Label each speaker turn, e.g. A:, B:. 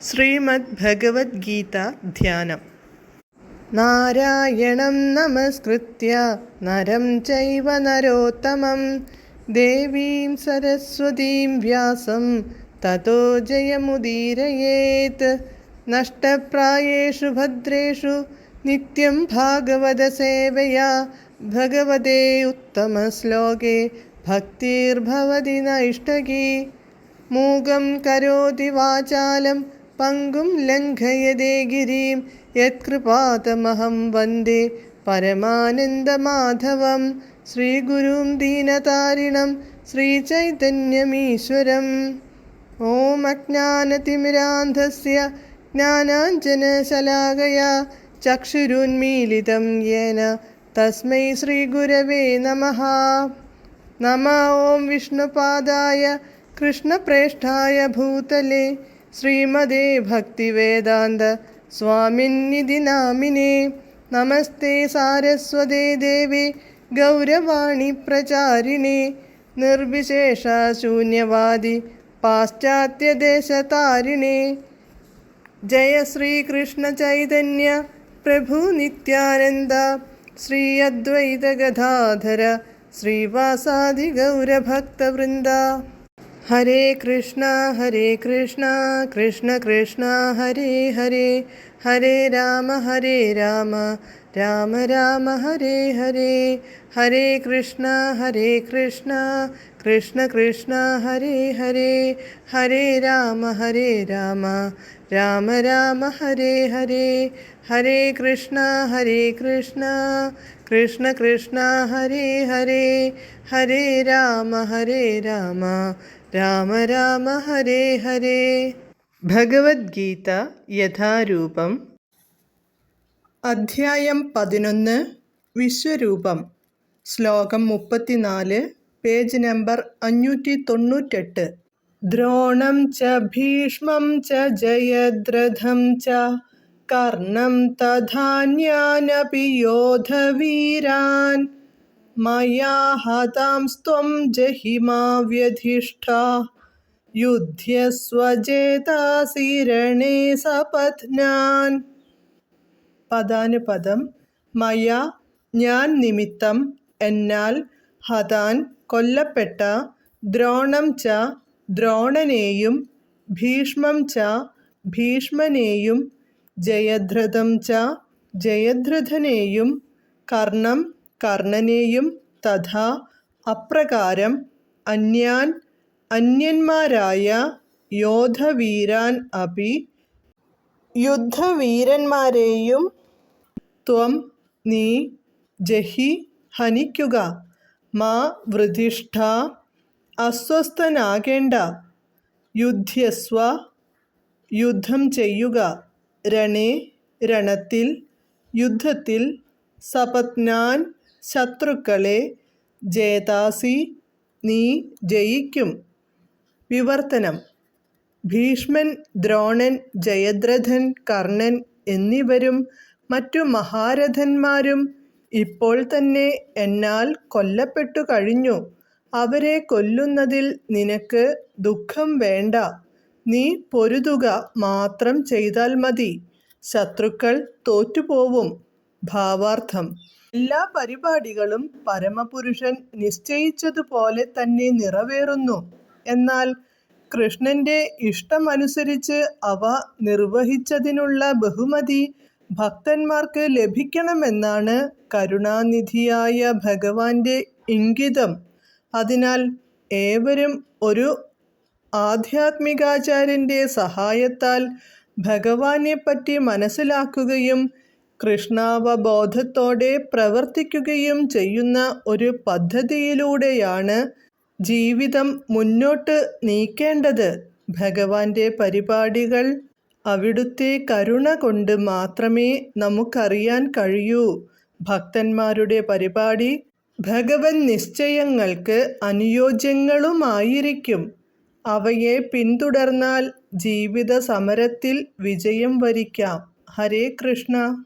A: ശ്രീമദ് ഭഗവത്ഗീത ധ്യാനം. നാരായണം നമസ്കൃത്യ നരം ചൈവ നരോത്തമം ദേവീം സരസ്വതീം വ്യാസം തതോ ജയമുദീരയേത്. നഷ്ടപ്രായേഷു ഭദ്രേഷു നിത്യം ഭാഗവത സേവയാ ഭഗവതേ ഉത്തമശ്ലോകേ ഭക്തിർഭവതി നൈഷ്ടകീ. മൂകം കരോതി വാചാലം പങ്കും ലംഘയതേ ഗിരിം യത്കൃപാതമഹം വന്ദേ പരമാനന്ദമാധവം. ശ്രീഗുരും ദീനതാരിണം ശ്രീചൈതന്യമീശ്വരം. ഓം അജ്ഞാനതിമിരാന്ധസ്യ ജ്ഞാനാഞ്ജനശലാകയാ ചക്ഷുരുന്മീലിതം യേന തസ്മൈ ശ്രീഗുരവേ നമഃ. നമഃ ഓം വിഷ്ണുപാദായ കൃഷ്ണപ്രേഷ്ഠായ ഭൂതലേ ശ്രീമദേ ഭക്തിവേദാന്ത സ്വാമിന്നിധി നാമിനേ. നമസ്തേ സാരസ്വതേ ദേവേ ഗൗരവാണി പ്രചാരിണേ നിർവിശേഷ ശൂന്യവാദി പാശ്ചാത്യദേശതാരിണേ. ജയ ശ്രീകൃഷ്ണ ചൈതന്യ പ്രഭു നിത്യാനന്ദ ശ്രീ അദ്വൈത ഗദാധര ശ്രീവാസാദി ഗൗരഭക്തവൃന്ദ. ഹരേ കൃഷ്ണ കൃഷ്ണ കൃഷ്ണ ഹരേ ഹരേ, ഹരേ രാമ രാമ രാമ ഹരേ ഹരേ. ഹരേ കൃഷ്ണ കൃഷ്ണ കൃഷ്ണ ഹരേ ഹരേ, ഹരേ രാമ രാമ രാമ ഹരേ ഹരേ. ഹരേ കൃഷ്ണ കൃഷ്ണ ഹരേ ഹരേ, ഹരേ രാമ രാമ ഹരേ ഹരേ. ഭഗവത്ഗീത യഥാരൂപം. അധ്യായം 11. വിശ്വരൂപം. ശ്ലോകം 34, പേജ് നമ്പർ 598. ദ്രോണം ച ഭീഷ്മം ച ജയദ്രഥം ച കർണം തഥാന്യാനപി യോധവീരാൻ മയാ ഹതാംസ്ത്വം ജഹിമാ വ്യധിഷ്ഠാ യുധ്യസ്വ ജേതാസി രണേ സപത്നാൻ. പദാനുപദം. മയ ഞാൻ നിമിത്തം, എന്നാൽ, ഹതാൻ കൊല്ലപ്പെട്ട, ദ്രോണം ച ദ്രോണനെയും, ഭീഷ്മം ച ഭീഷ്മനെയും, ജയദ്രഥം ച ജയദ്രഥനെയും, കർണം കർണനെയും, തഥാ അപ്രകാരം, അന്യാൻ അന്യന്മാരായ, യോധവീരാൻ അപി യുദ്ധവീരന്മാരെയും, ത്വം നീ, ജഹി ഹനിക്കുക, മാ വൃധിഷ്ഠ അസ്വസ്ഥനാകേണ്ട, യുധ്യസ്വ യുദ്ധം ചെയ്യുക, രണേ രണത്തിൽ യുദ്ധത്തിൽ, സപത്നാൻ ശത്രുക്കളെ, ജേതാസി നീ ജയിക്കും. വിവർത്തനം. ഭീഷ്മൻ, ദ്രോണൻ, ജയദ്രഥൻ, കർണൻ എന്നിവരും മറ്റു മഹാരഥന്മാരും ഇപ്പോൾ തന്നെ എന്നാൽ കൊല്ലപ്പെട്ടു കഴിഞ്ഞു. അവരെ കൊല്ലുന്നതിൽ നിനക്ക് ദുഃഖം വേണ്ട. നീ പൊരുതുക മാത്രം ചെയ്താൽ മതി. ശത്രുക്കൾ തോറ്റുപോവും. ഭാവാർത്ഥം. എല്ലാ പരിപാടികളും പരമപുരുഷൻ നിശ്ചയിച്ചതുപോലെ തന്നെ നിറവേറുന്നു. എന്നാൽ കൃഷ്ണന്റെ ഇഷ്ടമനുസരിച്ച് അവ നിർവഹിച്ചതിനുള്ള ബഹുമതി ഭക്തന്മാർക്ക് ലഭിക്കണമെന്നാണ് കരുണാനിധിയായ ഭഗവാന്റെ ഇംഗിതം. അതിനാൽ ഏവരും ഒരു ആധ്യാത്മികാചാര്യന്റെ സഹായത്താൽ ഭഗവാനെപ്പറ്റി മനസ്സിലാക്കുകയും കൃഷ്ണാവബോധത്തോടെ പ്രവർത്തിക്കുകയും ചെയ്യുന്ന ഒരു പദ്ധതിയിലൂടെയാണ് ജീവിതം മുന്നോട്ട് നീക്കേണ്ടത്. ഭഗവാന്റെ പരിപാടികൾ അവിടുത്തെ കരുണ കൊണ്ട് മാത്രമേ നമുക്കറിയാൻ കഴിയൂ. ഭക്തന്മാരുടെ പരിപാടി ഭഗവൻ നിശ്ചയങ്ങൾക്ക് അനുയോജ്യങ്ങളുമായിരിക്കും. അവയെ പിന്തുടർന്നാൽ ജീവിത സമരത്തിൽ വിജയം വരിക്കാം. ഹരേ കൃഷ്ണ.